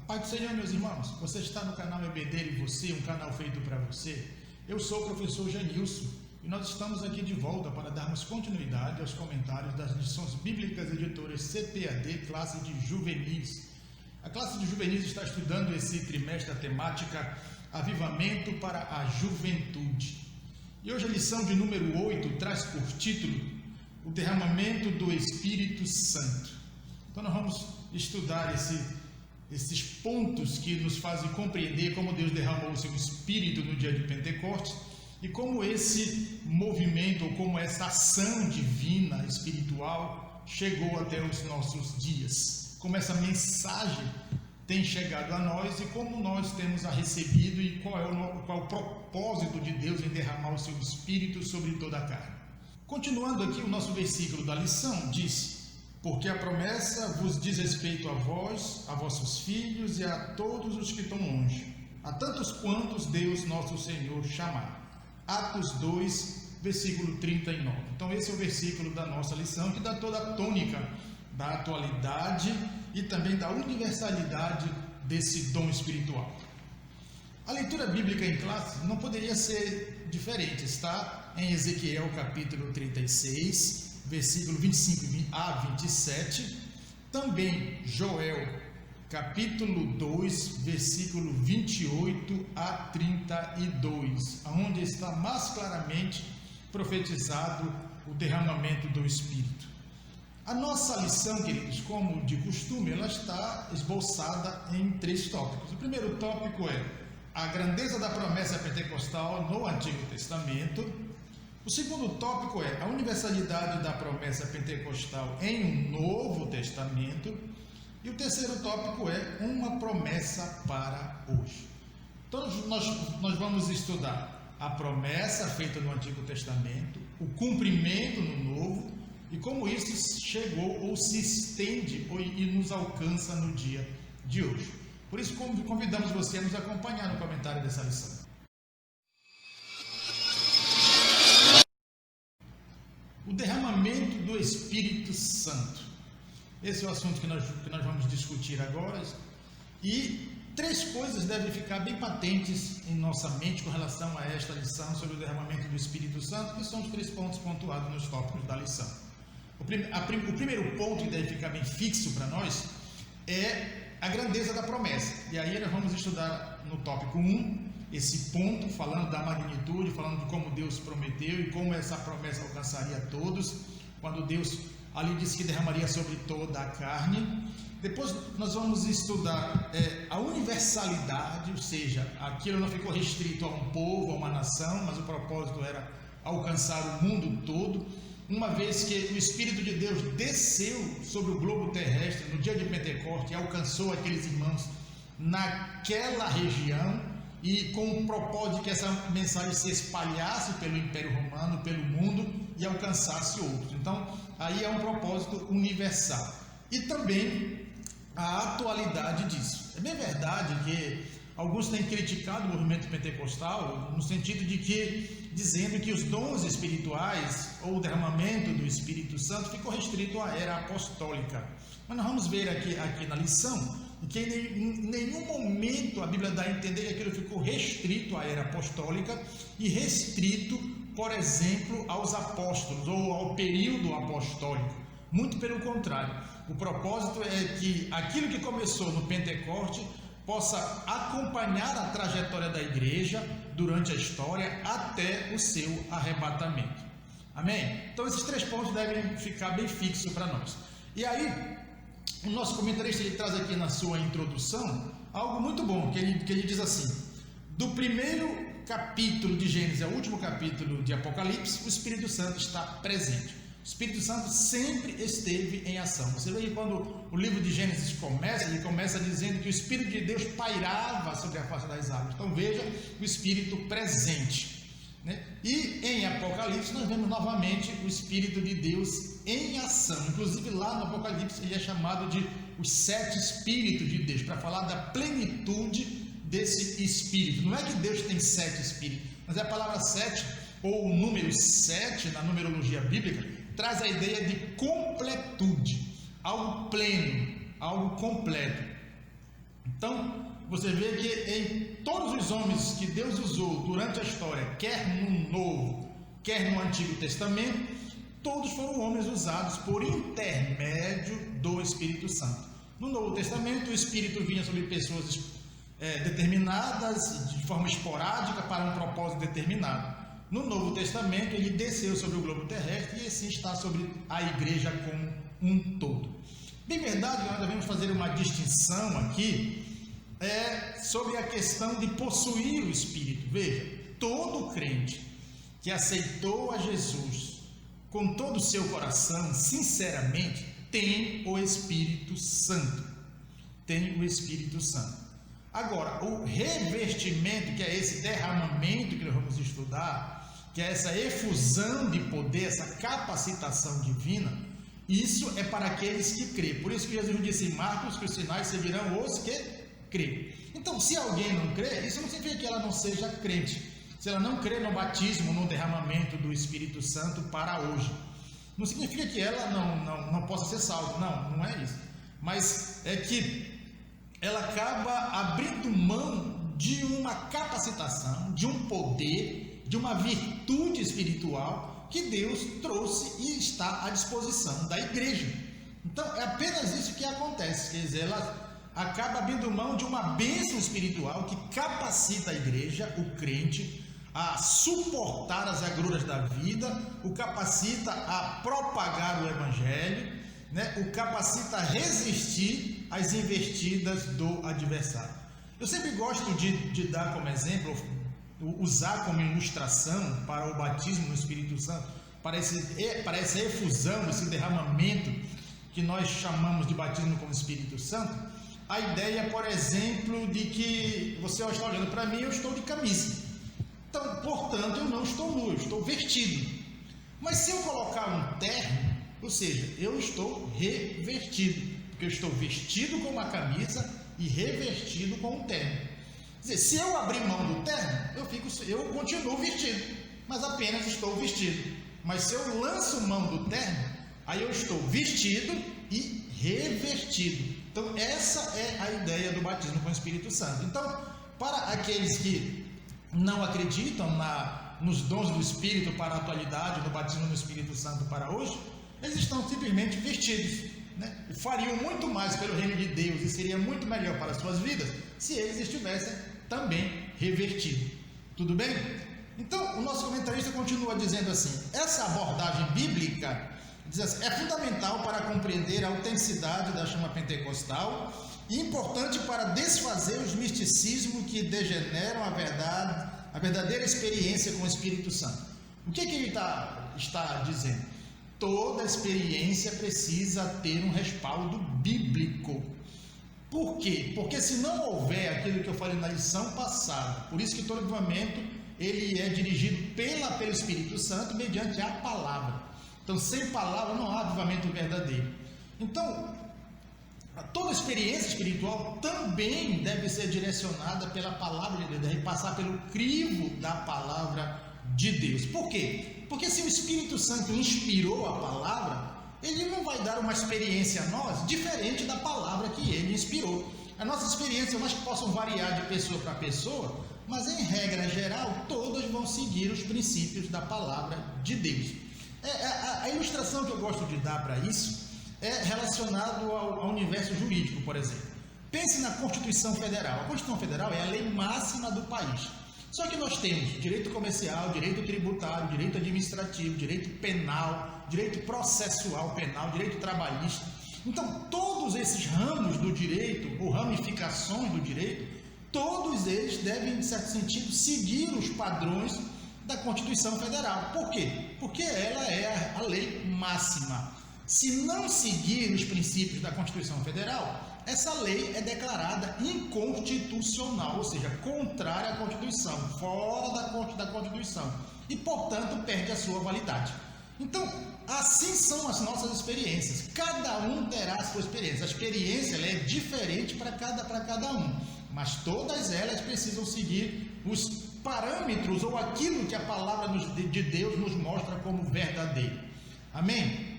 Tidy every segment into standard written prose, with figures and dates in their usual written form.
Pai do Senhor, meus irmãos, você está no canal EBD e Você, um canal feito para você. Eu sou o professor Janilson e nós estamos aqui de volta para darmos continuidade aos comentários das lições bíblicas editoras CPAD, classe de juvenis. A classe de juvenis está estudando esse trimestre a temática Avivamento para a Juventude. E hoje a lição de número 8 traz por título o derramamento do Espírito Santo. Então nós vamos estudar esses pontos que nos fazem compreender como Deus derramou o seu Espírito no dia de Pentecostes e como esse movimento ou como essa ação divina, espiritual, chegou até os nossos dias. Como essa mensagem tem chegado a nós e como nós temos a recebido e qual é o propósito de Deus em derramar o seu Espírito sobre toda a carne. Continuando aqui, o nosso versículo da lição diz: porque a promessa vos diz respeito a vós, a vossos filhos e a todos os que estão longe, a tantos quantos Deus nosso Senhor chamar. Atos 2, versículo 39. Então esse é o versículo da nossa lição, que dá toda a tônica da atualidade e também da universalidade desse dom espiritual. A leitura bíblica em classe não poderia ser diferente. Está em Ezequiel capítulo 36, versículo 25 a 27, também Joel, capítulo 2, versículo 28 a 32, onde está mais claramente profetizado o derramamento do Espírito. A nossa lição, queridos, como de costume, ela está esboçada em 3 tópicos. O primeiro tópico é a grandeza da promessa pentecostal no Antigo Testamento. O segundo tópico é a universalidade da promessa pentecostal em um Novo Testamento. E o terceiro tópico é uma promessa para hoje. Então nós vamos estudar a promessa feita no Antigo Testamento, o cumprimento no Novo e como isso chegou ou se estende e nos alcança no dia de hoje. Por isso convidamos você a nos acompanhar no comentário dessa lição. O derramamento do Espírito Santo. Esse é o assunto que nós vamos discutir agora. E 3 coisas devem ficar bem patentes em nossa mente com relação a esta lição sobre o derramamento do Espírito Santo, que são os 3 pontos pontuados nos tópicos da lição. O primeiro ponto que deve ficar bem fixo para nós é a grandeza da promessa. E aí nós vamos estudar no tópico 1, esse ponto, falando da magnitude, falando de como Deus prometeu e como essa promessa alcançaria todos, quando Deus ali disse que derramaria sobre toda a carne. Depois nós vamos estudar a universalidade, ou seja, aquilo não ficou restrito a um povo, a uma nação, mas o propósito era alcançar o mundo todo, uma vez que o Espírito de Deus desceu sobre o globo terrestre no dia de Pentecostes e alcançou aqueles irmãos naquela região, e com o propósito de que essa mensagem se espalhasse pelo Império Romano, pelo mundo e alcançasse outros. Então, aí é um propósito universal. E também a atualidade disso. É bem verdade que alguns têm criticado o movimento pentecostal no sentido de que, dizendo que os dons espirituais ou o derramamento do Espírito Santo ficou restrito à era apostólica. Mas nós vamos ver aqui na lição que em nenhum momento a Bíblia dá a entender que aquilo ficou restrito à era apostólica e restrito, por exemplo, aos apóstolos ou ao período apostólico. Muito pelo contrário, o propósito é que aquilo que começou no Pentecoste possa acompanhar a trajetória da igreja durante a história até o seu arrebatamento. Amém? Então esses 3 pontos devem ficar bem fixos para nós. E aí, o nosso comentarista ele traz aqui na sua introdução algo muito bom, que ele diz assim: do primeiro capítulo de Gênesis ao último capítulo de Apocalipse, o Espírito Santo está presente. O Espírito Santo sempre esteve em ação. Você vê que quando o livro de Gênesis começa, ele começa dizendo que o Espírito de Deus pairava sobre a face das águas. Então veja o Espírito presente, né? E em Apocalipse nós vemos novamente o Espírito de Deus em ação. Inclusive lá no Apocalipse ele é chamado de os 7 Espíritos de Deus, para falar da plenitude desse Espírito. Não é que Deus tem 7 Espíritos, mas a palavra 7 ou o número 7 na numerologia bíblica traz a ideia de completude, algo pleno, algo completo. Então, você vê que em todos os homens que Deus usou durante a história, quer no Novo, quer no Antigo Testamento, todos foram homens usados por intermédio do Espírito Santo. No Novo Testamento, o Espírito vinha sobre pessoas determinadas, de forma esporádica, para um propósito determinado. No Novo Testamento, ele desceu sobre o globo terrestre e assim está sobre a igreja como um todo. Bem verdade, nós devemos fazer uma distinção aqui sobre a questão de possuir o Espírito. Veja, todo crente que aceitou a Jesus com todo o seu coração, sinceramente, tem o Espírito Santo. Tem o Espírito Santo. Agora, o revestimento, que é esse derramamento que nós vamos estudar, que é essa efusão de poder, essa capacitação divina, isso é para aqueles que crêem. Por isso que Jesus disse em Marcos que os sinais seguirão os que crêem. Então, se alguém não crê, isso não significa que ela não seja crente. Se ela não crê no batismo, no derramamento do Espírito Santo para hoje, não significa que ela não possa ser salva. Não é isso. Mas é que ela acaba abrindo mão de uma capacitação, de um poder, de uma virtude espiritual que Deus trouxe e está à disposição da igreja. Então, é apenas isso que acontece. Quer dizer, ela acaba abrindo mão de uma bênção espiritual que capacita a igreja, o crente, a suportar as agruras da vida, o capacita a propagar o evangelho, o capacita a resistir às investidas do adversário. Eu sempre gosto de dar como exemplo, usar como ilustração para o batismo no Espírito Santo, para essa efusão, esse derramamento que nós chamamos de batismo com o Espírito Santo, a ideia, por exemplo, de que você está olhando para mim, eu estou de camisa. Então, portanto, eu não estou nu, eu estou vestido. Mas se eu colocar um terno, ou seja, eu estou revestido, porque eu estou vestido com uma camisa e revestido com um terno. Quer dizer, se eu abrir mão do terno, eu continuo vestido, mas apenas estou vestido. Mas se eu lanço mão do terno, aí eu estou vestido e revestido. Então, essa é a ideia do batismo com o Espírito Santo. Então, para aqueles que não acreditam nos dons do Espírito para a atualidade, no batismo no Espírito Santo para hoje, eles estão simplesmente vestidos, fariam muito mais pelo reino de Deus e seria muito melhor para as suas vidas se eles estivessem também revestidos. Tudo bem? Então, o nosso comentarista continua dizendo assim: essa abordagem bíblica diz assim, é fundamental para compreender a autenticidade da chama pentecostal e importante para desfazer os misticismos que degeneram a verdadeira experiência com o Espírito Santo. O que ele está dizendo? Toda experiência precisa ter um respaldo bíblico. Por quê? Porque se não houver aquilo que eu falei na lição passada, por isso que todo avivamento ele é dirigido pelo Espírito Santo mediante a palavra. Então, sem palavra não há avivamento verdadeiro. Então, toda experiência espiritual também deve ser direcionada pela palavra de Deus, deve passar pelo crivo da palavra de Deus. Por quê? Porque se o Espírito Santo inspirou a palavra, ele não vai dar uma experiência a nós diferente da palavra que ele inspirou. As nossas experiências, eu acho que possam variar de pessoa para pessoa, mas em regra geral, todas vão seguir os princípios da palavra de Deus. A ilustração que eu gosto de dar para isso é relacionado ao universo jurídico, por exemplo. Pense na Constituição Federal. A Constituição Federal é a lei máxima do país. Só que nós temos direito comercial, direito tributário, direito administrativo, direito penal, direito processual penal, direito trabalhista. Então, todos esses ramos do direito, ou ramificações do direito, todos eles devem, em certo sentido, seguir os padrões da Constituição Federal. Por quê? Porque ela é a lei máxima. Se não seguir os princípios da Constituição Federal, essa lei é declarada inconstitucional, ou seja, contrária à Constituição, fora da Constituição, e, portanto, perde a sua validade. Então, assim são as nossas experiências. Cada um terá a sua experiência. A experiência ela é diferente para cada um, mas todas elas precisam seguir os parâmetros ou aquilo que a palavra de Deus nos mostra como verdadeiro. Amém?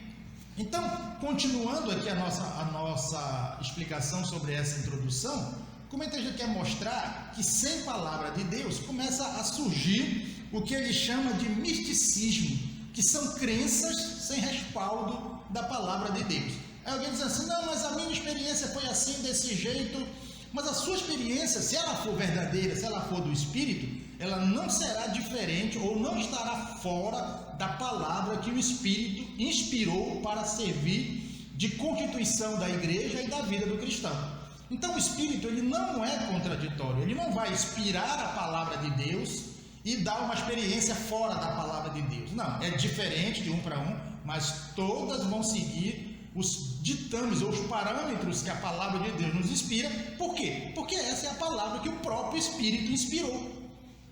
Então, continuando aqui a nossa explicação sobre essa introdução, O comentarista quer mostrar que sem palavra de Deus começa a surgir o que ele chama de misticismo, que são crenças sem respaldo da palavra de Deus. Aí alguém diz assim, não, mas a minha experiência foi assim, desse jeito. Mas a sua experiência, se ela for verdadeira, se ela for do Espírito, ela não será diferente ou não estará fora da palavra que o Espírito inspirou para servir de constituição da igreja e da vida do cristão. Então o Espírito, ele não é contraditório, ele não vai inspirar a palavra de Deus e dar uma experiência fora da palavra de Deus. Não, é diferente de um para um, mas todas vão seguir os ditames ou os parâmetros que a palavra de Deus nos inspira. Por quê? Porque essa é a palavra que o próprio Espírito inspirou.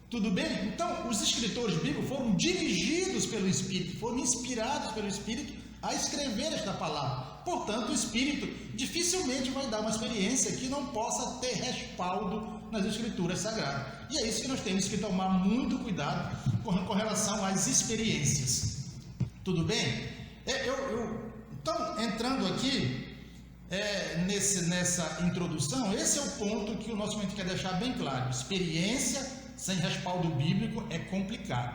Tudo bem? Então, os escritores bíblicos foram dirigidos pelo Espírito, foram inspirados pelo Espírito a escrever esta palavra. Portanto, o Espírito dificilmente vai dar uma experiência que não possa ter respaldo nas Escrituras Sagradas. E é isso que nós temos que tomar muito cuidado com relação às experiências. Tudo bem? Então, entrando aqui nessa introdução, esse é o ponto que o nosso momento quer deixar bem claro. Experiência sem respaldo bíblico é complicado.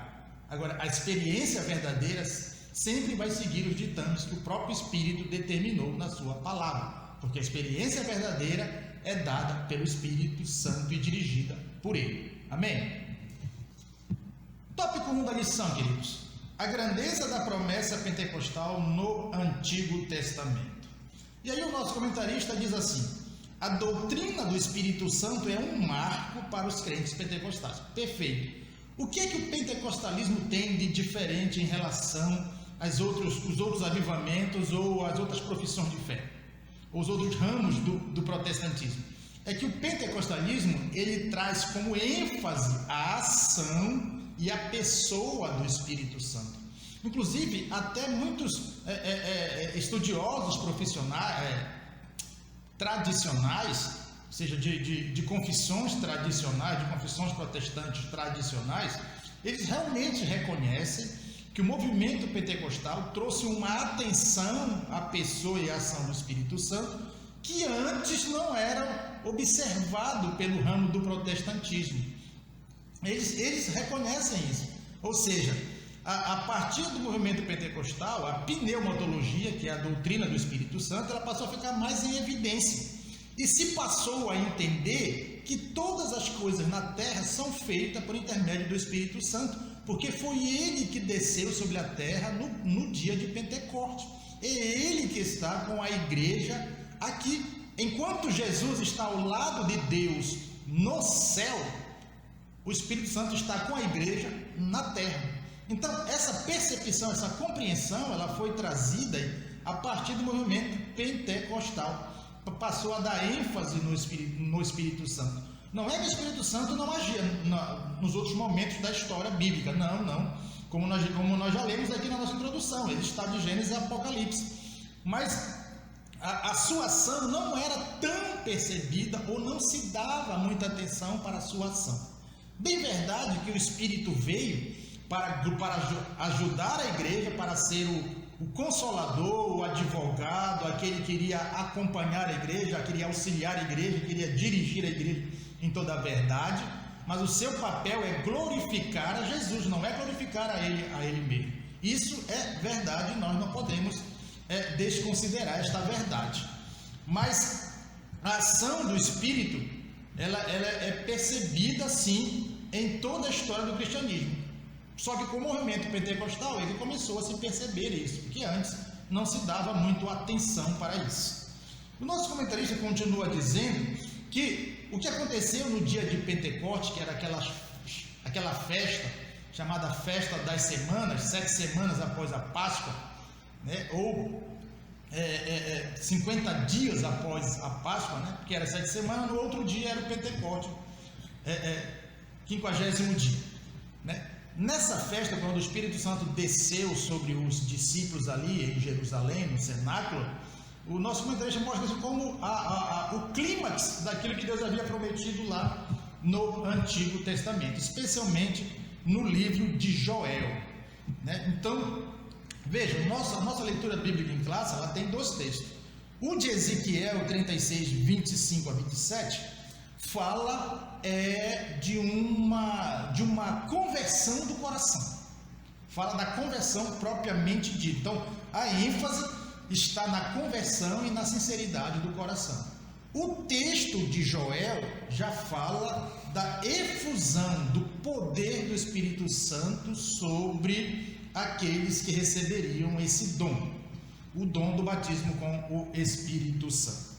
Agora, a experiência verdadeira sempre vai seguir os ditames que o próprio Espírito determinou na sua palavra, porque a experiência verdadeira é dada pelo Espírito Santo e dirigida por ele. Amém? Tópico 1 da lição, queridos. A grandeza da promessa pentecostal no Antigo Testamento. E aí o nosso comentarista diz assim: a doutrina do Espírito Santo é um marco para os crentes pentecostais. Perfeito. O que é que o pentecostalismo tem de diferente em relação aos outros avivamentos ou às outras profissões de fé, os outros ramos do protestantismo? É que o pentecostalismo, ele traz como ênfase a ação e a pessoa do Espírito Santo. Inclusive, até muitos estudiosos profissionais, tradicionais, ou seja, de confissões tradicionais, de confissões protestantes tradicionais, eles realmente reconhecem que o movimento pentecostal trouxe uma atenção à pessoa e à ação do Espírito Santo que antes não era observado pelo ramo do protestantismo. Eles reconhecem isso. Ou seja, a partir do movimento pentecostal, a pneumatologia, que é a doutrina do Espírito Santo, ela passou a ficar mais em evidência. E se passou a entender que todas as coisas na terra são feitas por intermédio do Espírito Santo, porque foi ele que desceu sobre a terra no dia de Pentecostes. É ele que está com a igreja aqui. Enquanto Jesus está ao lado de Deus no céu, o Espírito Santo está com a igreja na terra. Então, essa percepção, essa compreensão, ela foi trazida a partir do movimento pentecostal. Passou a dar ênfase no Espírito Santo. Não é que o Espírito Santo não agia nos outros momentos da história bíblica. Não. Como nós já lemos aqui na nossa introdução, ele está de Gênesis e Apocalipse. Mas a sua ação não era tão percebida ou não se dava muita atenção para a sua ação. Bem verdade que o Espírito veio para ajudar a igreja, para ser o consolador, o advogado, aquele que iria acompanhar a igreja, queria auxiliar a igreja, queria dirigir a igreja em toda a verdade, mas o seu papel é glorificar a Jesus, não é glorificar a ele mesmo. Isso é verdade, nós não podemos desconsiderar esta verdade. Mas a ação do Espírito, ela é percebida sim em toda a história do cristianismo. Só que com o movimento pentecostal ele começou a se perceber isso, porque antes não se dava muito atenção para isso. O nosso comentarista continua dizendo que o que aconteceu no dia de Pentecostes, que era aquela festa chamada Festa das Semanas, 7 semanas após a Páscoa, né? Ou 50 dias após a Páscoa, né? Porque era 7 semanas, no outro dia era o Pentecostes, 50º dia, né? Nessa festa, quando o Espírito Santo desceu sobre os discípulos ali em Jerusalém, no cenáculo, o nosso comentarista mostra isso como o clímax daquilo que Deus havia prometido lá no Antigo Testamento, especialmente no livro de Joel, né? Então, veja, nossa leitura bíblica em classe, ela tem 2 textos. O de Ezequiel 36, 25 a 27, fala de uma conversão do coração. Fala da conversão propriamente dita. Então, a ênfase está na conversão e na sinceridade do coração. O texto de Joel já fala da efusão do poder do Espírito Santo sobre aqueles que receberiam esse dom, o dom do batismo com o Espírito Santo.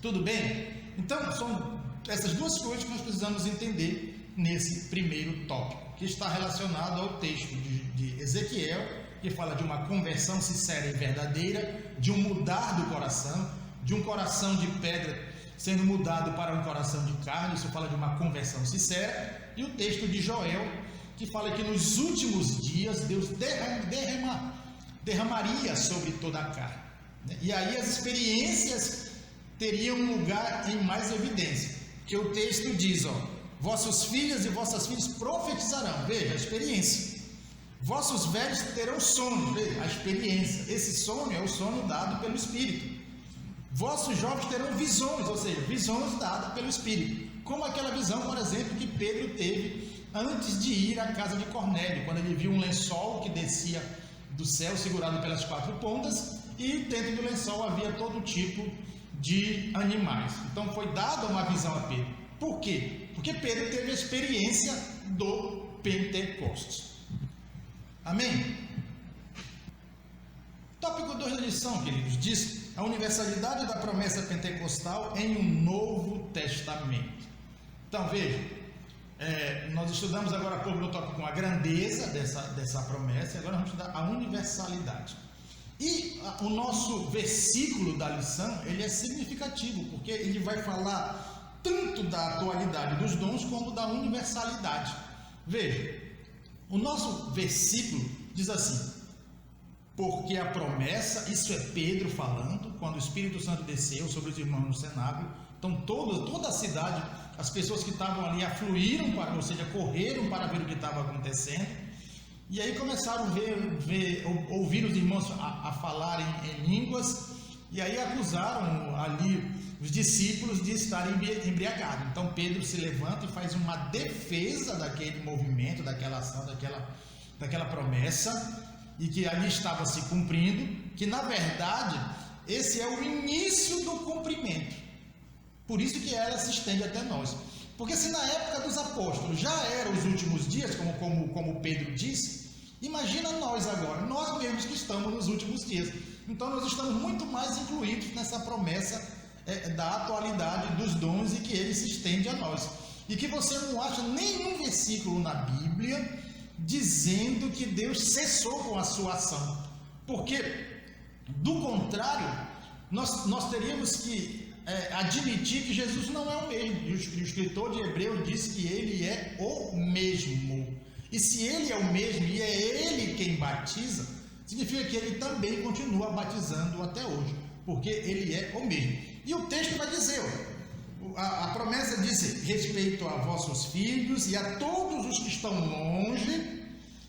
Tudo bem? Então, são essas duas coisas que nós precisamos entender nesse primeiro tópico, que está relacionado ao texto de Ezequiel, que fala de uma conversão sincera e verdadeira, de um mudar do coração, de um coração de pedra sendo mudado para um coração de carne. Isso fala de uma conversão sincera. E o texto de Joel, que fala que nos últimos dias Deus derramaria sobre toda a carne, e aí as experiências teriam um lugar em mais evidência, que o texto diz, vossos filhos e vossas filhas profetizarão. Veja a experiência. Vossos velhos terão sonhos. Veja a experiência. Esse sonho é o sonho dado pelo Espírito. Vossos jovens terão visões, ou seja, visões dadas pelo Espírito, como aquela visão, por exemplo, que Pedro teve antes de ir à casa de Cornélio, quando ele viu um lençol que descia do céu segurado pelas quatro pontas, e dentro do lençol havia todo tipo de animais. Então foi dada uma visão a Pedro. Por quê? Porque Pedro teve a experiência do Pentecostes. Amém? Tópico 2 da lição, queridos, diz a universalidade da promessa pentecostal em um Novo Testamento. Então veja, nós estudamos agora há pouco no tópico a grandeza dessa promessa, e agora vamos estudar a universalidade. E o nosso versículo da lição, ele é significativo, porque ele vai falar tanto da atualidade dos dons, como da universalidade. Veja, o nosso versículo diz assim: porque a promessa, isso é Pedro falando, quando o Espírito Santo desceu sobre os irmãos no cenáculo, então toda a cidade, as pessoas que estavam ali afluíram, ou seja, correram para ver o que estava acontecendo, e aí começaram a ouvir os irmãos a falarem em línguas, e aí acusaram ali os discípulos de estarem embriagados. Então Pedro se levanta e faz uma defesa daquele movimento, daquela ação, daquela promessa, e que ali estava se cumprindo, que na verdade esse é o início do cumprimento. Por isso que ela se estende até nós. Porque se na época dos apóstolos já eram os últimos dias, como Pedro disse, imagina nós agora, nós mesmos que estamos nos últimos dias. Então nós estamos muito mais incluídos nessa promessa da atualidade dos dons, e que ele se estende a nós. E que você não acha nenhum versículo na Bíblia dizendo que Deus cessou com a sua ação, porque do contrário nós teríamos que admitir que Jesus não é o mesmo, e o escritor de Hebreus diz que ele é o mesmo, e se ele é o mesmo e é ele quem batiza, significa que ele também continua batizando até hoje, porque ele é o mesmo. E o texto vai dizer, a promessa diz respeito a vossos filhos e a todos os que estão longe,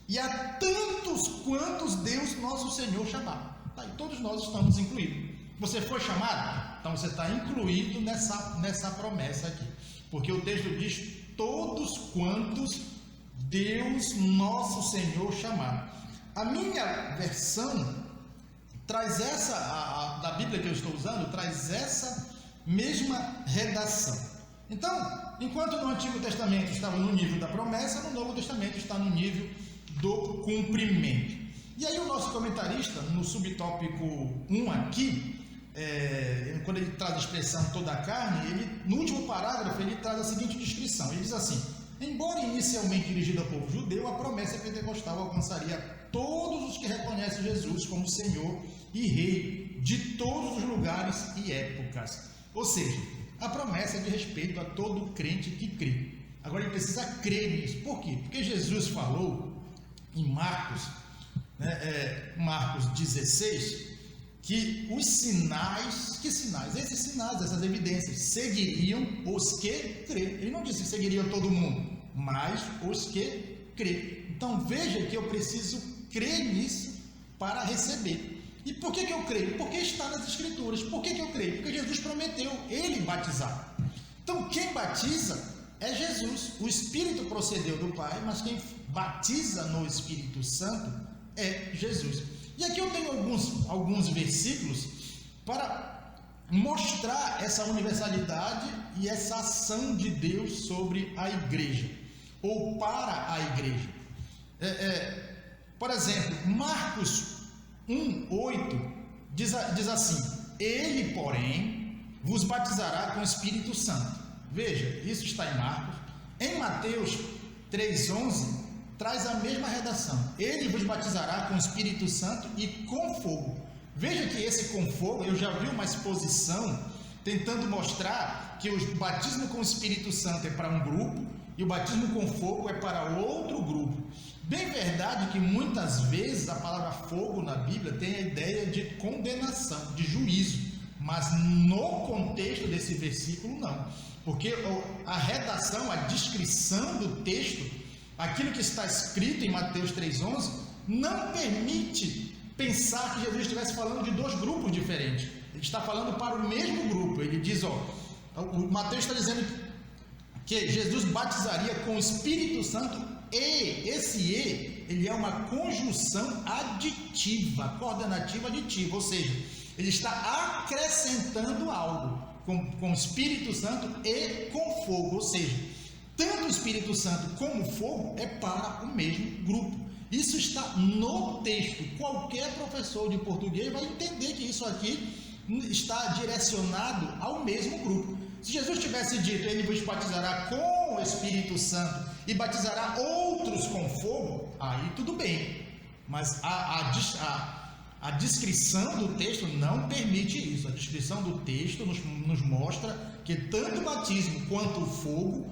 e a tantos quantos Deus nosso Senhor chamar. Tá, e todos nós estamos incluídos. Você foi chamado? Então você está incluído nessa promessa aqui, porque o texto diz todos quantos Deus nosso Senhor chamar. A minha versão traz da Bíblia que eu estou usando, traz essa mesma redação. Então, enquanto no Antigo Testamento estava no nível da promessa, no Novo Testamento está no nível do cumprimento. E aí o nosso comentarista, no subtópico 1 aqui, quando ele traz a expressão toda a carne, no último parágrafo ele traz a seguinte descrição, ele diz assim: embora inicialmente dirigida ao povo judeu, a promessa pentecostal alcançaria todos os que reconhecem Jesus como Senhor e Rei de todos os lugares e épocas. Ou seja, a promessa é de respeito a todo crente que crê. Agora ele precisa crer nisso. Por quê? Porque Jesus falou em Marcos 16, que os sinais, esses sinais, essas evidências, seguiriam os que crê. Ele não disse que seguiriam todo mundo, mas os que crê. Então veja que eu preciso crer nisso para receber. E por que eu creio? Porque está nas Escrituras. Por que eu creio? Porque Jesus prometeu ele batizar. Então, quem batiza é Jesus. O Espírito procedeu do Pai, mas quem batiza no Espírito Santo é Jesus. E aqui eu tenho alguns versículos para mostrar essa universalidade e essa ação de Deus sobre a igreja, ou para a igreja. Por exemplo, Marcos 1:8 diz assim: ele, porém, vos batizará com o Espírito Santo. Veja, isso está em Marcos. Em Mateus 3:11 traz a mesma redação: ele vos batizará com o Espírito Santo e com fogo. Veja que esse com fogo, eu já vi uma exposição tentando mostrar que o batismo com o Espírito Santo é para um grupo e o batismo com fogo é para outro grupo. Bem verdade que muitas vezes a palavra fogo na Bíblia tem a ideia de condenação, de juízo, mas no contexto desse versículo não, porque a redação, a descrição do texto, aquilo que está escrito em Mateus 3:11, não permite pensar que Jesus estivesse falando de dois grupos diferentes. Ele está falando para o mesmo grupo. Ele diz, o Mateus está dizendo que Jesus batizaria com o Espírito Santo, e esse ele é uma conjunção aditiva, coordenativa aditiva, ou seja, ele está acrescentando algo com o Espírito Santo e com fogo, ou seja, tanto o Espírito Santo como o fogo é para o mesmo grupo. Isso está no texto. Qualquer professor de português vai entender que isso aqui está direcionado ao mesmo grupo. Se Jesus tivesse dito, ele vos batizará com o Espírito Santo e batizará outros com fogo, aí tudo bem. Mas a descrição do texto não permite isso. A descrição do texto nos mostra que tanto o batismo quanto o fogo,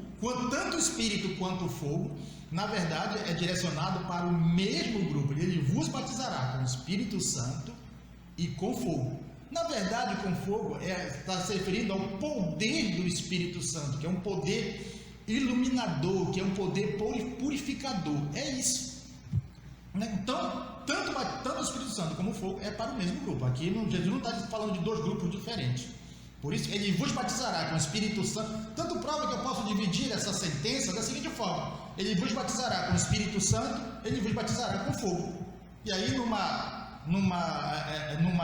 tanto o Espírito quanto o fogo, na verdade é direcionado para o mesmo grupo. Ele vos batizará com o Espírito Santo e com fogo. Na verdade, com fogo está se referindo ao poder do Espírito Santo, que é um poder iluminador, que é um poder purificador. É isso. Então, tanto o Espírito Santo como o fogo é para o mesmo grupo. Aqui Jesus não está falando de dois grupos diferentes. Por isso, ele vos batizará com o Espírito Santo. Tanto prova que eu posso dividir essa sentença da seguinte forma: ele vos batizará com o Espírito Santo, ele vos batizará com fogo. E aí, numa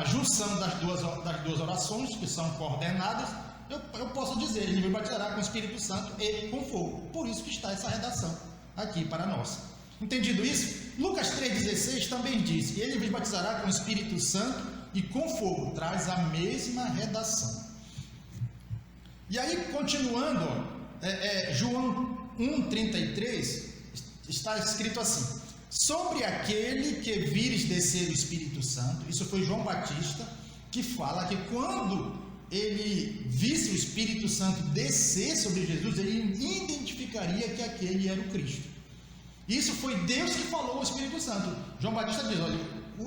junção das duas orações, que são coordenadas, eu posso dizer, ele vos batizará com o Espírito Santo e com fogo. Por isso que está essa redação aqui para nós. Entendido isso? Lucas 3,16 também diz: ele vos batizará com o Espírito Santo e com fogo. Traz a mesma redação. E aí, continuando, João 1,33 está escrito assim: sobre aquele que vires descer o Espírito Santo. Isso foi João Batista que fala que quando ele visse o Espírito Santo descer sobre Jesus, ele identificaria que aquele era o Cristo. Isso foi Deus que falou ao Espírito Santo. João Batista diz: olha,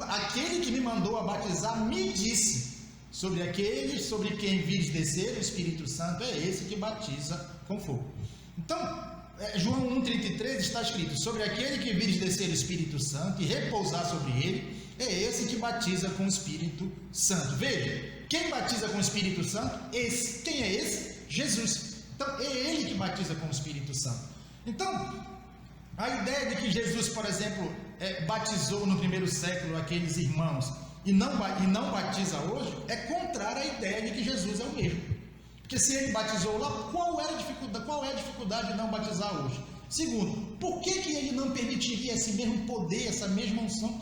aquele que me mandou a batizar me disse: sobre aquele sobre quem vires descer o Espírito Santo é esse que batiza com fogo. Então, João 1,33 está escrito: sobre aquele que vires descer o Espírito Santo e repousar sobre ele, é esse que batiza com o Espírito Santo. Veja, quem batiza com o Espírito Santo? Quem é esse? Jesus. Então, é ele que batiza com o Espírito Santo. Então, a ideia de que Jesus, por exemplo, batizou no primeiro século aqueles irmãos e não batiza hoje, é contrária à ideia de que Jesus é o mesmo. Porque se ele batizou lá, qual é a dificuldade de não batizar hoje? Segundo, por que ele não permitiria esse mesmo poder, essa mesma unção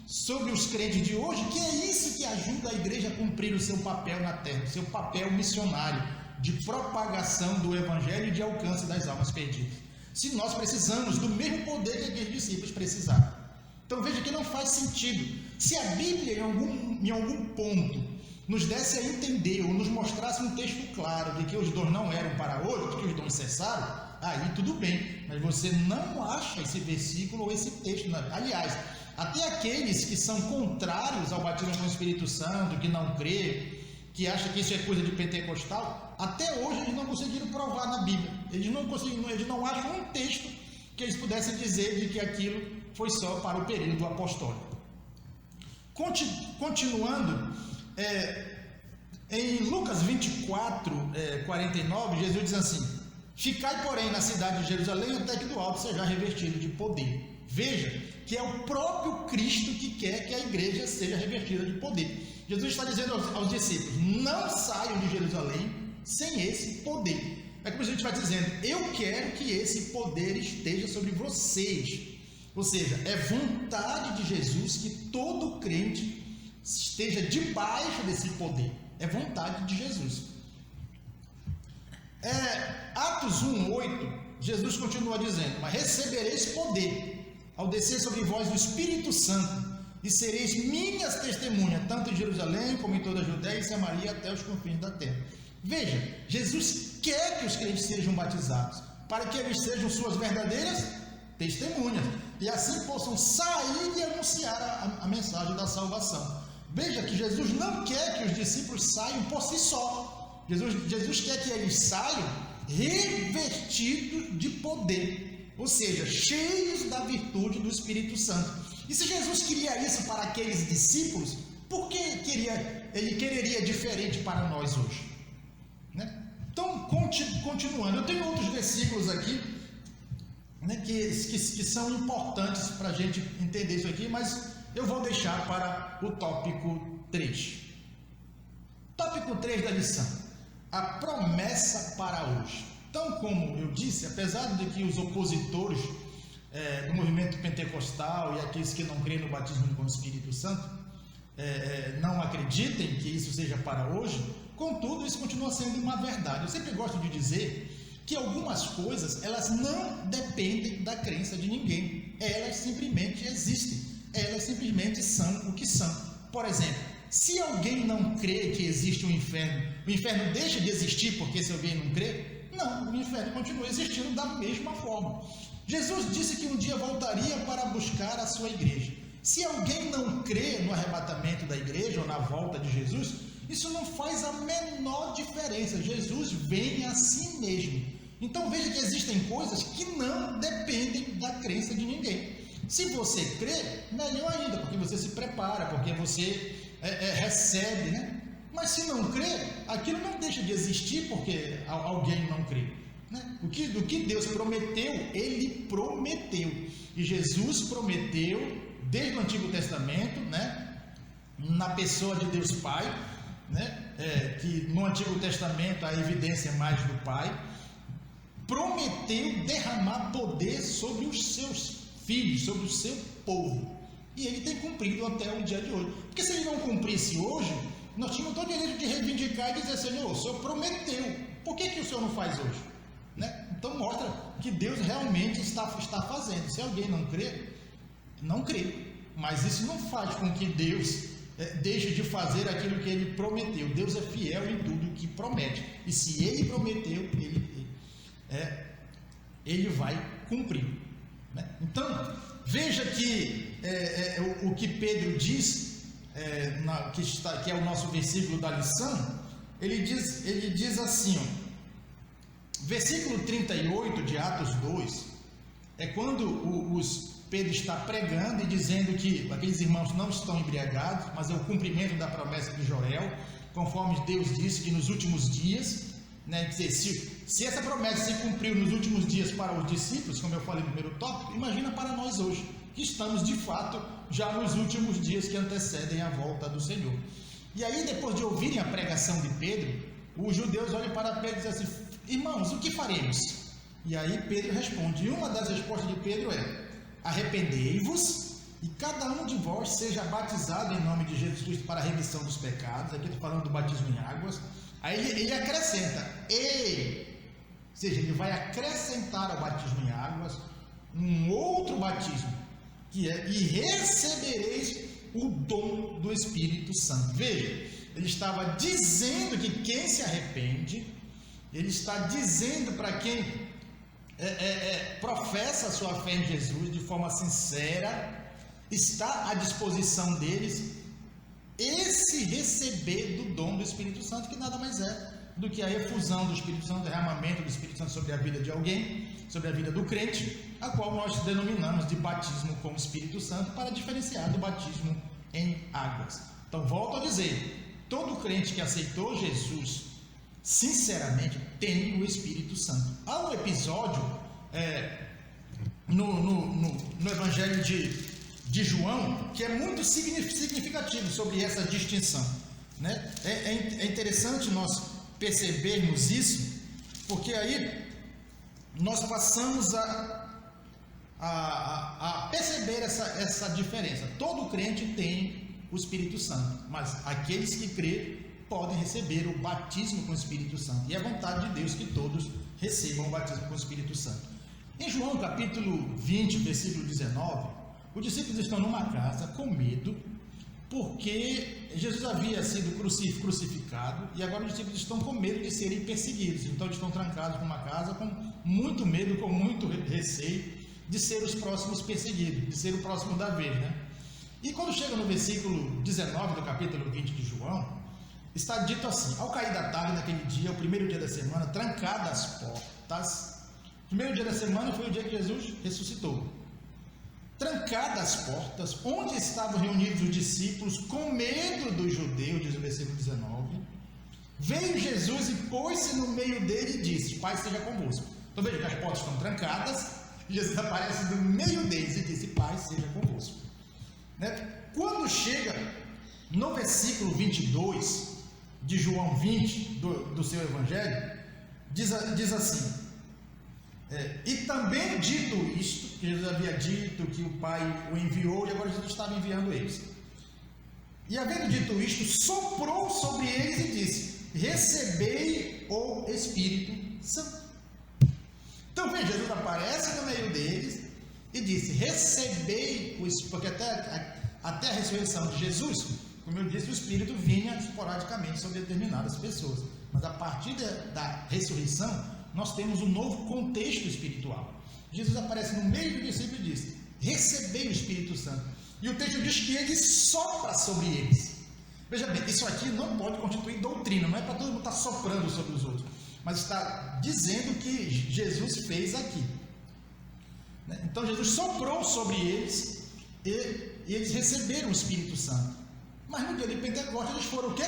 sobre os crentes de hoje, que é isso que ajuda a igreja a cumprir o seu papel na terra, o seu papel missionário, de propagação do evangelho e de alcance das almas perdidas? Se nós precisamos do mesmo poder que aqueles discípulos precisaram. Então veja que não faz sentido. Se a Bíblia em algum ponto nos desse a entender ou nos mostrasse um texto claro de que os dons não eram para hoje, de que os dons cessaram, aí tudo bem, mas você não acha esse versículo ou esse texto. Aliás, até aqueles que são contrários ao batismo com o Espírito Santo, que não crê, que acha que isso é coisa de pentecostal, até hoje eles não conseguiram provar na Bíblia. Eles não acham um texto que eles pudessem dizer de que aquilo foi só para o período apostólico. Continuando, Em Lucas 24, 49, Jesus diz assim: ficai, porém, na cidade de Jerusalém, até que do alto seja revestido de poder. Veja que é o próprio Cristo que quer que a igreja seja revestida de poder. Jesus está dizendo aos discípulos: não saiam de Jerusalém sem esse poder. É como a gente vai dizendo: eu quero que esse poder esteja sobre vocês. Ou seja, é vontade de Jesus que todo crente esteja debaixo desse poder. É vontade de Jesus. Atos 1:8, Jesus continua dizendo: mas recebereis poder ao descer sobre vós o Espírito Santo, e sereis minhas testemunhas, tanto em Jerusalém como em toda a Judéia e Samaria, até os confins da terra. Veja, Jesus quer que os crentes sejam batizados, para que eles sejam suas verdadeiras testemunhas, e assim possam sair e anunciar a mensagem da salvação. Veja que Jesus não quer que os discípulos saiam por si só. Jesus quer que eles saiam revestidos de poder, ou seja, cheios da virtude do Espírito Santo. E se Jesus queria isso para aqueles discípulos, por que ele quereria diferente para nós hoje? Né? Então, continuando, eu tenho outros versículos aqui, né, que são importantes para a gente entender isso aqui, mas eu vou deixar para o tópico 3. Tópico 3 da lição: a promessa para hoje. Então, como eu disse, apesar de que os opositores do movimento pentecostal e aqueles que não creem no batismo com o Espírito Santo não acreditem que isso seja para hoje, contudo, isso continua sendo uma verdade. Eu sempre gosto de dizer que algumas coisas, elas não dependem da crença de ninguém, elas simplesmente existem, elas simplesmente são o que são. Por exemplo, se alguém não crê que existe o inferno deixa de existir porque esse alguém não crê? Não, o inferno continua existindo da mesma forma. Jesus disse que um dia voltaria para buscar a sua igreja. Se alguém não crê no arrebatamento da igreja ou na volta de Jesus, isso não faz a menor diferença. Jesus vem a si mesmo. Então veja que existem coisas que não dependem da crença de ninguém. Se você crê, melhor ainda, porque você se prepara, porque você recebe, né? Mas se não crê, aquilo não deixa de existir porque alguém não crê, né? Do que Deus prometeu, Ele prometeu. E Jesus prometeu desde o Antigo Testamento, né? Na pessoa de Deus Pai, né? Que no Antigo Testamento a evidência é mais do Pai, prometeu derramar poder sobre os seus filhos, sobre o seu povo. E Ele tem cumprido até o dia de hoje. Porque se Ele não cumprisse hoje, nós tínhamos todo o direito de reivindicar e dizer: Senhor, o Senhor prometeu, por que o Senhor não faz hoje? Né? Então mostra que Deus realmente está fazendo. Se alguém não crê, não crê, mas isso não faz com que Deus deixe de fazer aquilo que Ele prometeu. Deus é fiel em tudo que promete, e se Ele prometeu, Ele vai cumprir, né? Então veja que o que Pedro diz, que é o nosso versículo da lição. Ele diz assim, versículo 38 de Atos 2, é quando Pedro está pregando e dizendo que aqueles irmãos não estão embriagados, mas é o cumprimento da promessa de Joel, conforme Deus disse que nos últimos dias, né, se essa promessa se cumpriu nos últimos dias para os discípulos, como eu falei no primeiro tópico, imagina para nós hoje, que estamos de fato já nos últimos dias que antecedem a volta do Senhor. E aí, depois de ouvirem a pregação de Pedro, os judeus olham para Pedro e dizem assim: irmãos, o que faremos? E aí Pedro responde, e uma das respostas de Pedro é: arrependei-vos e cada um de vós seja batizado em nome de Jesus Cristo para a remissão dos pecados. Aqui estou falando do batismo em águas. Aí ele acrescenta, ou seja, ele vai acrescentar ao batismo em águas um outro batismo, que é: e recebereis o dom do Espírito Santo. Veja, ele estava dizendo que quem se arrepende, ele está dizendo para quem professa a sua fé em Jesus de forma sincera, está à disposição deles esse receber do dom do Espírito Santo, que nada mais é do que a efusão do Espírito Santo, o derramamento do Espírito Santo sobre a vida de alguém, sobre a vida do crente, a qual nós denominamos de batismo com o Espírito Santo, para diferenciar do batismo em águas. Então volto a dizer, todo crente que aceitou Jesus, sinceramente, tem o Espírito Santo. Há um episódio no Evangelho de João que é muito significativo sobre essa distinção, né? É interessante nós percebermos isso, porque aí nós passamos a perceber essa diferença. Todo crente tem o Espírito Santo, mas aqueles que crêem podem receber o batismo com o Espírito Santo, e é vontade de Deus que todos recebam o batismo com o Espírito Santo. Em João capítulo 20, versículo 19, os discípulos estão numa casa com medo, porque Jesus havia sido crucificado, e agora os discípulos estão com medo de serem perseguidos. Então eles estão trancados numa casa com muito medo, com muito receio de ser os próximos perseguidos, de ser o próximo da vez, né? E quando chega no versículo 19 do capítulo 20 de João, está dito assim: ao cair da tarde naquele dia, o primeiro dia da semana, trancadas as portas. O primeiro dia da semana foi o dia que Jesus ressuscitou. Trancadas as portas, onde estavam reunidos os discípulos, com medo dos judeus, diz o versículo 19, veio Jesus e pôs-se no meio dele e disse: Pai seja convosco. Então veja que as portas estão trancadas, Jesus aparece no meio deles e disse: Pai seja convosco. Né? Quando chega no versículo 22 de João 20, do seu Evangelho, diz assim: e também dito isto, que Jesus havia dito que o Pai o enviou, e agora Jesus estava enviando eles. E havendo dito isto, soprou sobre eles e disse: recebei o Espírito Santo. Então veja, Jesus aparece no meio deles e disse: recebei o Espírito, porque até a ressurreição de Jesus, como eu disse, o Espírito vinha esporadicamente sobre determinadas pessoas, mas a partir da ressurreição nós temos um novo contexto espiritual. Jesus aparece no meio do discípulo e diz: recebei o Espírito Santo. E o texto diz que ele sopra sobre eles. Veja bem, isso aqui não pode constituir doutrina, não é para todo mundo estar soprando sobre os outros, mas está dizendo o que Jesus fez aqui. Então Jesus soprou sobre eles e eles receberam o Espírito Santo. Mas no dia de Pentecostes eles foram o quê?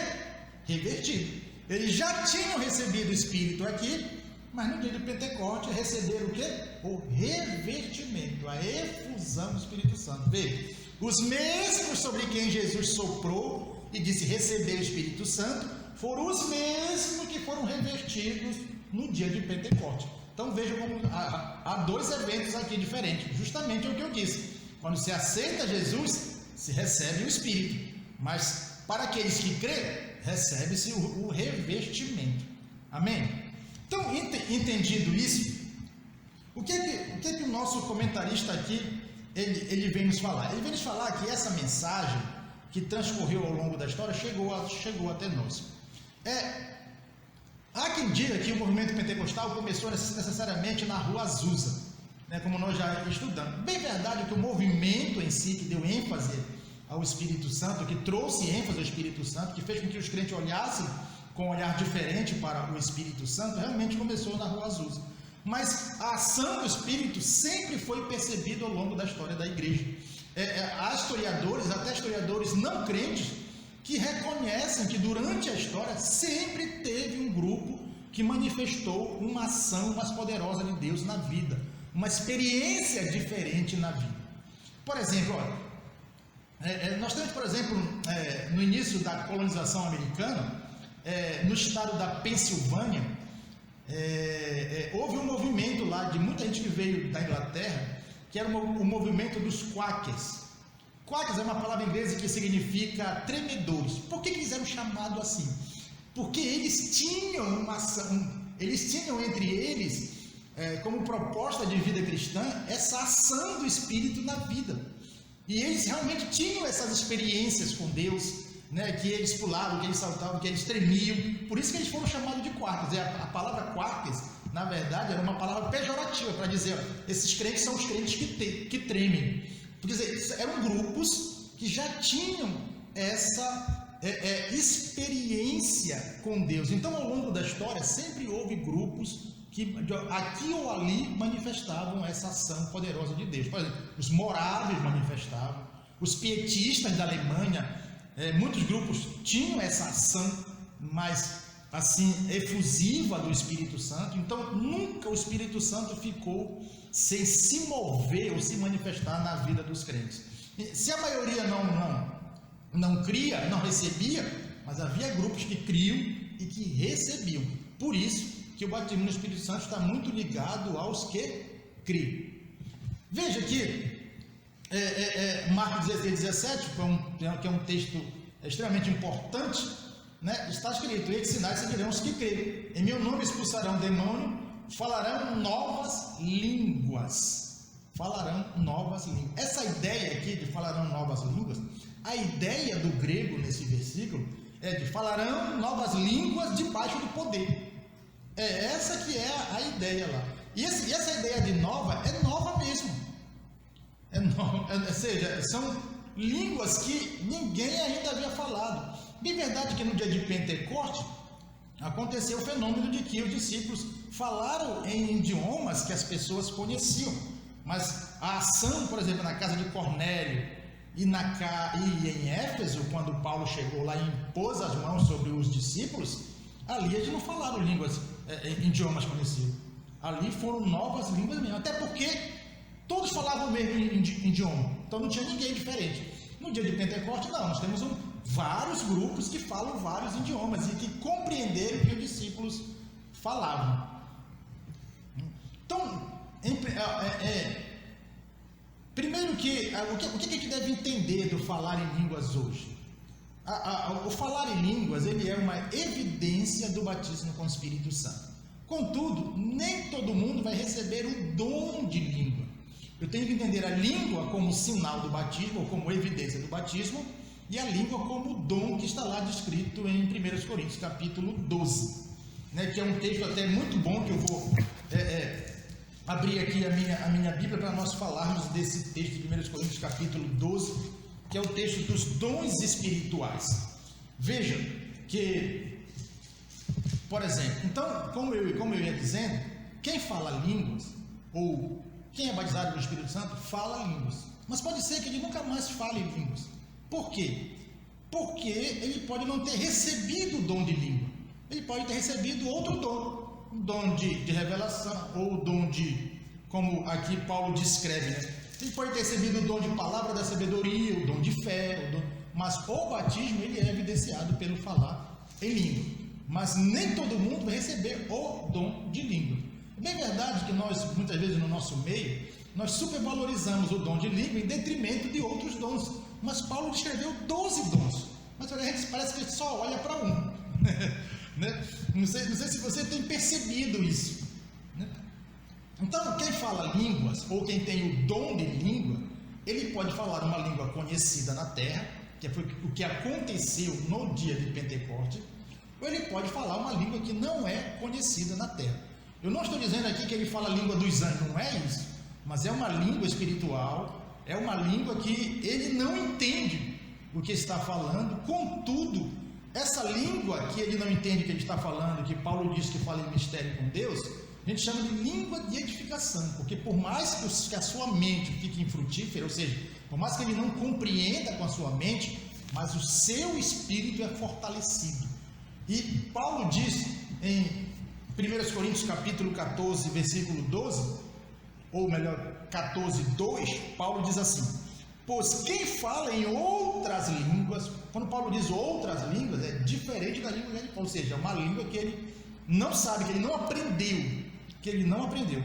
Revertidos. Eles já tinham recebido o Espírito aqui, mas no dia de Pentecostes receberam o quê? O revertimento, a efusão do Espírito Santo. Veja, os mesmos sobre quem Jesus soprou e disse receber o Espírito Santo, foram os mesmos que foram revertidos no dia de Pentecostes. Então vejam como há dois eventos aqui diferentes, justamente é o que eu disse. Quando se aceita Jesus, se recebe o Espírito, mas para aqueles que creem, recebe-se o revestimento. Amém? Então, entendido isso, o que o nosso comentarista aqui ele vem nos falar? Ele vem nos falar que essa mensagem que transcorreu ao longo da história chegou até nós. Há quem diga que o movimento pentecostal começou necessariamente na Rua Azusa, né, como nós já estudamos. Bem verdade que o movimento em si, que deu ênfase ao Espírito Santo, que trouxe ênfase ao Espírito Santo, que fez com que os crentes olhassem com um olhar diferente para o Espírito Santo, realmente começou na Rua Azusa. Mas a ação do Espírito sempre foi percebida ao longo da história da igreja. Há historiadores, até historiadores não crentes, que reconhecem que durante a história sempre teve um grupo que manifestou uma ação mais poderosa de Deus na vida, uma experiência diferente na vida. Por exemplo, nós temos, por exemplo, no início da colonização americana, no estado da Pensilvânia, houve um movimento lá de muita gente que veio da Inglaterra, que era o movimento dos Quakers. Quakers é uma palavra inglesa que significa tremedores. Por que eles eram chamados assim? Porque eles tinham uma ação, eles tinham entre eles, como proposta de vida cristã, essa ação do Espírito na vida. E eles realmente tinham essas experiências com Deus, né, que eles pulavam, que eles saltavam, que eles tremiam. Por isso que eles foram chamados de Quakers. A palavra Quakers, na verdade, era uma palavra pejorativa para dizer: esses crentes são os crentes que tremem. Quer dizer, eram grupos que já tinham essa experiência com Deus. Então, ao longo da história, sempre houve grupos que aqui ou ali manifestavam essa ação poderosa de Deus. Por exemplo, os moráveis manifestavam, os pietistas da Alemanha Muitos grupos tinham essa ação mais assim efusiva do Espírito Santo, então nunca o Espírito Santo ficou sem se mover ou se manifestar na vida dos crentes. Se a maioria não cria, não recebia, mas havia grupos que criam e que recebiam. Por isso que o batismo no Espírito Santo está muito ligado aos que criam. Veja que Marcos 16:17, que é um texto extremamente importante, né? Está escrito: esses sinais seguirão os que creem, em meu nome expulsarão demônio, falarão novas línguas. Falarão novas línguas. Essa ideia aqui de falarão novas línguas, a ideia do grego nesse versículo é de falarão novas línguas debaixo do poder. É essa que é a ideia lá. E essa ideia de nova é nova mesmo. É nova, ou seja, são línguas que ninguém ainda havia falado. De verdade que no dia de Pentecoste aconteceu o fenômeno de que os discípulos falaram em idiomas que as pessoas conheciam, mas a ação, por exemplo, na casa de Cornélio e em Éfeso, quando Paulo chegou lá e impôs as mãos sobre os discípulos, ali eles não falaram línguas, idiomas conhecidos, ali foram novas línguas mesmo, até porque todos falavam o mesmo idioma, então não tinha ninguém diferente. No dia de Pentecoste não, nós temos vários grupos que falam vários idiomas e que compreenderam o que os discípulos falavam. Então, primeiro o que a gente deve entender do falar em línguas hoje? O falar em línguas, ele é uma evidência do batismo com o Espírito Santo. Contudo, nem todo mundo vai receber o dom de língua. Eu tenho que entender a língua como sinal do batismo, ou como evidência do batismo, e a língua como dom que está lá descrito em 1 Coríntios capítulo 12, né, que é um texto até muito bom, que eu vou abrir aqui a minha Bíblia para nós falarmos desse texto de 1 Coríntios capítulo 12, que é o texto dos dons espirituais. Veja que, por exemplo, então, como eu ia dizendo, quem fala línguas, ou quem é batizado pelo Espírito Santo, fala línguas, mas pode ser que ele nunca mais fale línguas. Por quê? Porque ele pode não ter recebido o dom de língua, ele pode ter recebido outro dom, um dom de revelação, ou o dom de, como aqui Paulo descreve, né? Ele pode ter recebido o dom de palavra da sabedoria, o dom de fé, mas o batismo ele é evidenciado pelo falar em língua, mas nem todo mundo vai receber o dom de língua. É bem verdade que nós, muitas vezes no nosso meio, nós supervalorizamos o dom de língua em detrimento de outros dons, mas Paulo descreveu 12 dons, mas a gente parece que só olha para um, né? Não sei se você tem percebido isso, né? Então, quem fala línguas, ou quem tem o dom de língua, ele pode falar uma língua conhecida na terra, que foi o que aconteceu no dia de Pentecoste, ou ele pode falar uma língua que não é conhecida na terra. Eu não estou dizendo aqui que ele fala a língua dos anjos, não é isso, mas é uma língua espiritual, é uma língua que ele não entende o que está falando. Contudo, essa língua que ele não entende o que ele está falando, que Paulo diz que fala em mistério com Deus, a gente chama de língua de edificação, porque por mais que a sua mente fique infrutífera, ou seja, por mais que ele não compreenda com a sua mente, mas o seu espírito é fortalecido. E Paulo diz em 1 Coríntios capítulo 14, versículo 12, ou melhor, 14, 2, Paulo diz assim: pois quem fala em outras línguas, quando Paulo diz outras línguas, é diferente da língua que ele fala, ou seja, é uma língua que ele não sabe, que ele não aprendeu,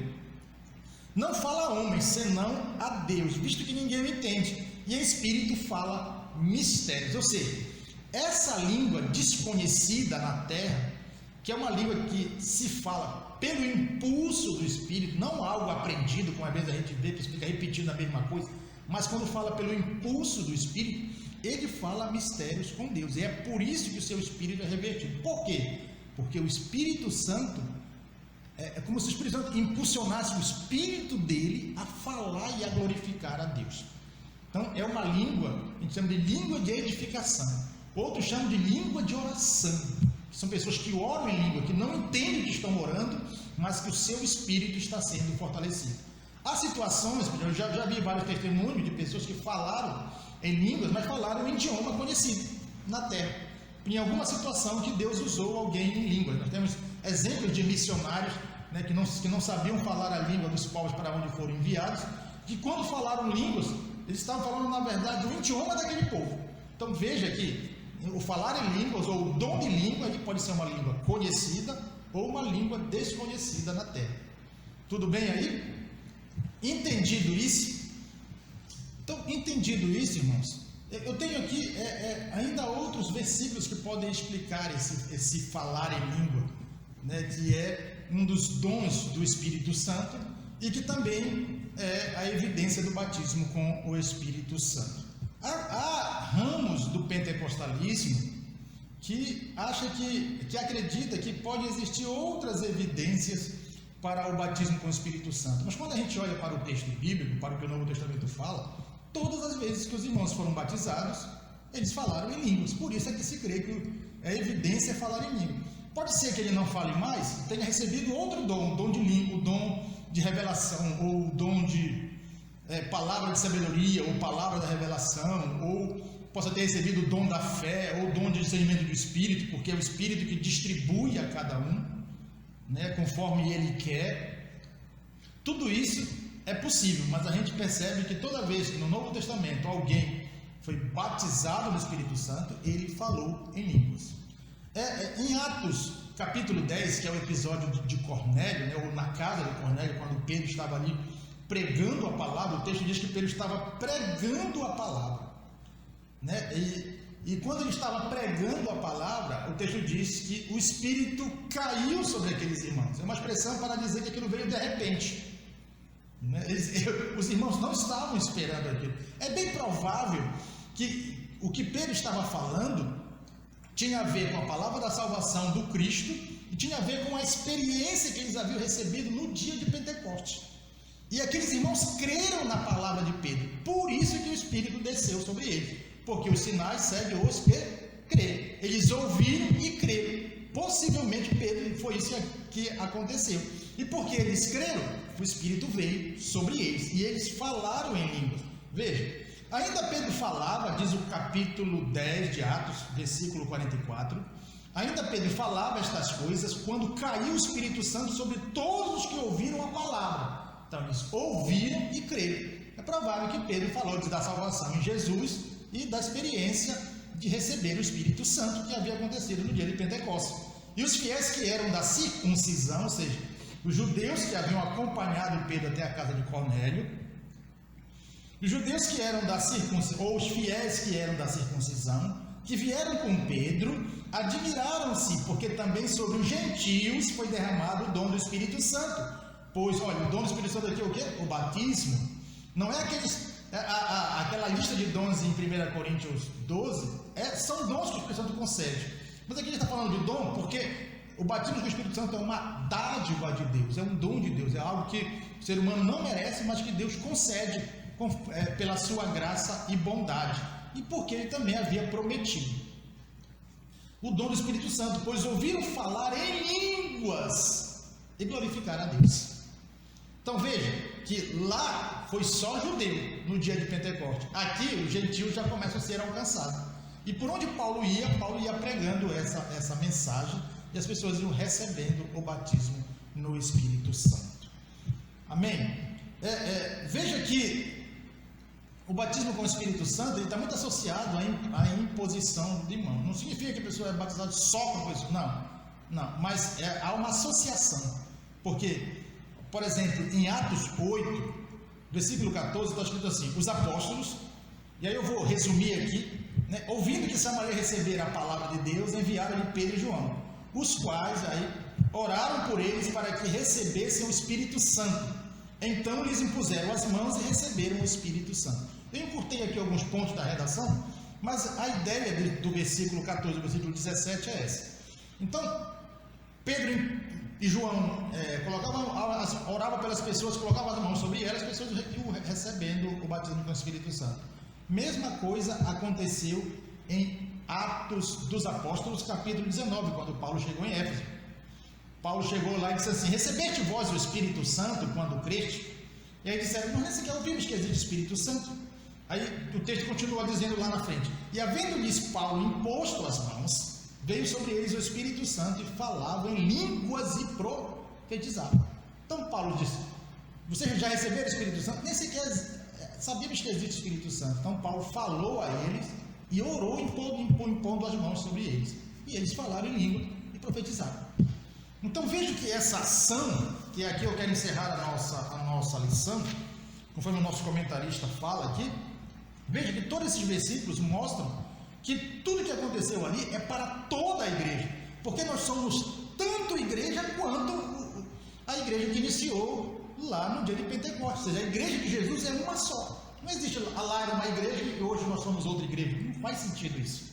não fala a homens, senão a Deus, visto que ninguém o entende, e em espírito fala mistérios. Ou seja, essa língua desconhecida na terra, que é uma língua que se fala pelo impulso do Espírito, não algo aprendido, como às vezes a gente vê que fica repetindo a mesma coisa, mas quando fala pelo impulso do Espírito, ele fala mistérios com Deus, e é por isso que o seu Espírito é revertido. Por quê? Porque o Espírito Santo, é como se o Espírito Santo impulsionasse o Espírito dele a falar e a glorificar a Deus. Então é uma língua, a gente chama de língua de edificação, outros chamam de língua de oração. São pessoas que oram em língua, que não entendem que estão orando, mas que o seu espírito está sendo fortalecido. Há situações, eu já vi vários testemunhos de pessoas que falaram em línguas, mas falaram em idioma conhecido. na terra, em alguma situação que Deus usou alguém em língua. Nós temos exemplos de missionários, né, que não sabiam falar a língua dos povos para onde foram enviados, que quando falaram línguas, eles estavam falando na verdade o idioma daquele povo. Então veja que o falar em línguas ou o dom de língua, ele pode ser uma língua conhecida ou uma língua desconhecida na terra. Tudo bem aí? Entendido isso? Então, entendido isso, irmãos, eu tenho aqui ainda outros versículos que podem explicar esse falar em língua, né, que é um dos dons do Espírito Santo e que também é a evidência do batismo com o Espírito Santo. Há ramos do pentecostalismo que acredita que pode existir outras evidências para o batismo com o Espírito Santo. Mas quando a gente olha para o texto bíblico, para o que o Novo Testamento fala, todas as vezes que os irmãos foram batizados, eles falaram em línguas. Por isso é que se crê que a evidência é falar em língua. Pode ser que ele não fale mais, tenha recebido outro dom, o dom de língua, o dom de revelação, ou o dom de palavra de sabedoria, ou palavra da revelação, ou possa ter recebido o dom da fé, ou o dom de discernimento do Espírito, porque é o Espírito que distribui a cada um, né, conforme ele quer. Tudo isso é possível, mas a gente percebe que toda vez que no Novo Testamento alguém foi batizado no Espírito Santo, ele falou em línguas. Em Atos capítulo 10, que é o episódio de Cornélio, né, ou na casa de Cornélio, quando Pedro estava ali pregando a palavra, o texto diz que Pedro estava pregando a palavra, né? E quando ele estava pregando a palavra, o texto diz que o Espírito caiu sobre aqueles irmãos. É uma expressão para dizer que aquilo veio de repente, né? Os irmãos não estavam esperando aquilo. É bem provável que o que Pedro estava falando tinha a ver com a palavra da salvação do Cristo e tinha a ver com a experiência que eles haviam recebido no dia de Pentecostes. E aqueles irmãos creram na palavra de Pedro, por isso que o Espírito desceu sobre eles, porque os sinais seguem os que creem. Eles ouviram e creram. Possivelmente Pedro, foi isso que aconteceu. E porque eles creram, o Espírito veio sobre eles e eles falaram em línguas. Veja, ainda Pedro falava, diz o capítulo 10 de Atos, versículo 44, ainda Pedro falava estas coisas quando caiu o Espírito Santo sobre todos os que ouviram a palavra. Então eles ouviram e creram. É provável que Pedro falou da salvação em Jesus e da experiência de receber o Espírito Santo que havia acontecido no dia de Pentecostes. E os fiéis que eram da circuncisão, ou seja, os judeus que haviam acompanhado Pedro até a casa de Cornélio, os judeus que eram da circuncisão, ou os fiéis que eram da circuncisão, que vieram com Pedro, admiraram-se, porque também sobre os gentios foi derramado o dom do Espírito Santo. Pois, olha, o dom do Espírito Santo aqui é o quê? O batismo. Não é aquela lista de dons em 1 Coríntios 12, são dons que o Espírito Santo concede. Mas aqui a gente está falando de dom porque o batismo com o Espírito Santo é uma dádiva de Deus, é um dom de Deus, é algo que o ser humano não merece, mas que Deus concede pela sua graça e bondade, e porque ele também havia prometido. O dom do Espírito Santo, pois ouviram falar em línguas e glorificaram a Deus. Então veja que lá foi só judeu no dia de Pentecostes. Aqui os gentios já começam a ser alcançados. E por onde Paulo ia pregando essa mensagem e as pessoas iam recebendo o batismo no Espírito Santo. Amém? Veja que o batismo com o Espírito Santo está muito associado à imposição de mão. Não significa que a pessoa é batizada só com isso. Não, mas há uma associação. Porque, por exemplo, em Atos 8, versículo 14, está escrito assim: os apóstolos, e aí eu vou resumir aqui, né, ouvindo que Samaria recebera a palavra de Deus, enviaram-lhe Pedro e João, os quais aí oraram por eles para que recebessem o Espírito Santo. Então lhes impuseram as mãos e receberam o Espírito Santo. Eu encurtei aqui alguns pontos da redação, mas a ideia do versículo 14 do versículo 17 é essa. Então, Pedro e João oravam pelas pessoas, colocavam as mãos sobre elas, as pessoas iam recebendo o batismo com o Espírito Santo. Mesma coisa aconteceu em Atos dos Apóstolos, capítulo 19, quando Paulo chegou em Éfeso. Paulo chegou lá e disse assim: recebeste vós o Espírito Santo quando creste? E aí disseram: nós nem sequer ouvimos que existe Espírito Santo. Aí o texto continua dizendo lá na frente: e havendo-lhes Paulo imposto as mãos, veio sobre eles o Espírito Santo e falavam em línguas e profetizavam. Então Paulo disse: vocês já receberam o Espírito Santo? Nem sequer sabíamos que existe o Espírito Santo. Então Paulo falou a eles e orou impondo as mãos sobre eles. E eles falaram em língua e profetizaram. Então veja que essa ação, que aqui eu quero encerrar a nossa lição, conforme o nosso comentarista fala aqui, veja que todos esses versículos mostram que tudo que aconteceu ali é para toda a igreja, porque nós somos tanto igreja quanto a igreja que iniciou lá no dia de Pentecostes. Ou seja, a igreja de Jesus é uma só. Não existe lá era uma igreja e hoje nós somos outra igreja. Não faz sentido isso.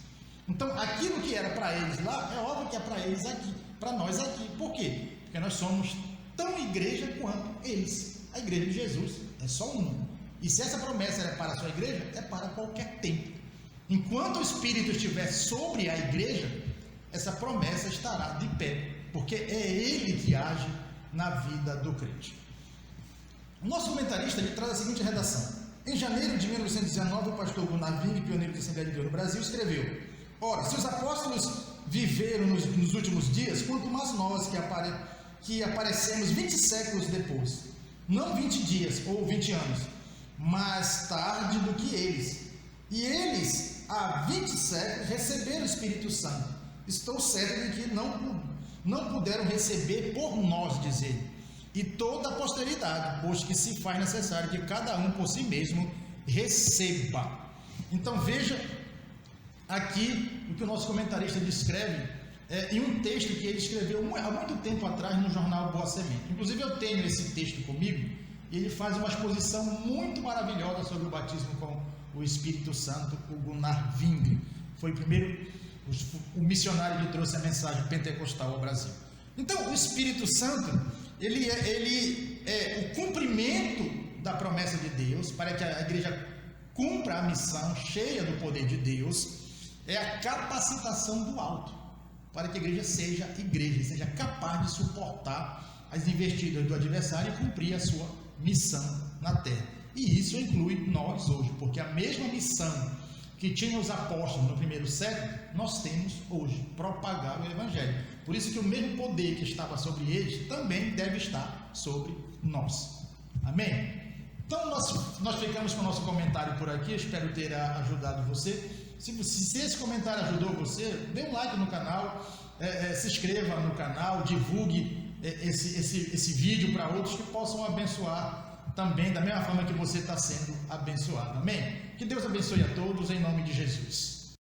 Então aquilo que era para eles lá, é óbvio que é para eles aqui, para nós aqui. Por quê? Porque nós somos tão igreja quanto eles. A igreja de Jesus é só uma. E se essa promessa era para a sua igreja, é para qualquer tempo. Enquanto o Espírito estiver sobre a igreja, essa promessa estará de pé, porque é Ele que age na vida do crente. O nosso comentarista ele traz a seguinte redação: em janeiro de 1919, o pastor Gunnar Wing, pioneiro da Assembleia de Deus no Brasil, escreveu: ora, se os apóstolos viveram nos últimos dias, quanto mais nós que aparecemos 20 séculos depois, não 20 dias ou 20 anos, mais tarde do que eles. E eles, há 20 séculos, receberam o Espírito Santo. Estou certo de que não puderam receber por nós, diz ele, e toda a posteridade, pois que se faz necessário que cada um por si mesmo receba. Então veja aqui o que o nosso comentarista descreve em um texto que ele escreveu há muito tempo atrás no jornal Boa Semente. Inclusive eu tenho esse texto comigo e ele faz uma exposição muito maravilhosa sobre o batismo com o Espírito Santo. O Gunnar Wing foi o missionário que trouxe a mensagem pentecostal ao Brasil. Então o Espírito Santo ele é o cumprimento da promessa de Deus para que a igreja cumpra a missão cheia do poder de Deus. É a capacitação do alto para que a igreja seja capaz de suportar as investidas do adversário e cumprir a sua missão na terra. E isso inclui nós hoje, porque a mesma missão que tinha os apóstolos no primeiro século, nós temos hoje: propagar o evangelho. Por isso que o mesmo poder que estava sobre eles também deve estar sobre nós. Amém? Então nós ficamos com o nosso comentário por aqui. Espero ter ajudado você. Se esse comentário ajudou você, dê um like no canal, se inscreva no canal, divulgue esse vídeo para outros que possam abençoar também da mesma forma que você está sendo abençoado. Amém? Que Deus abençoe a todos em nome de Jesus.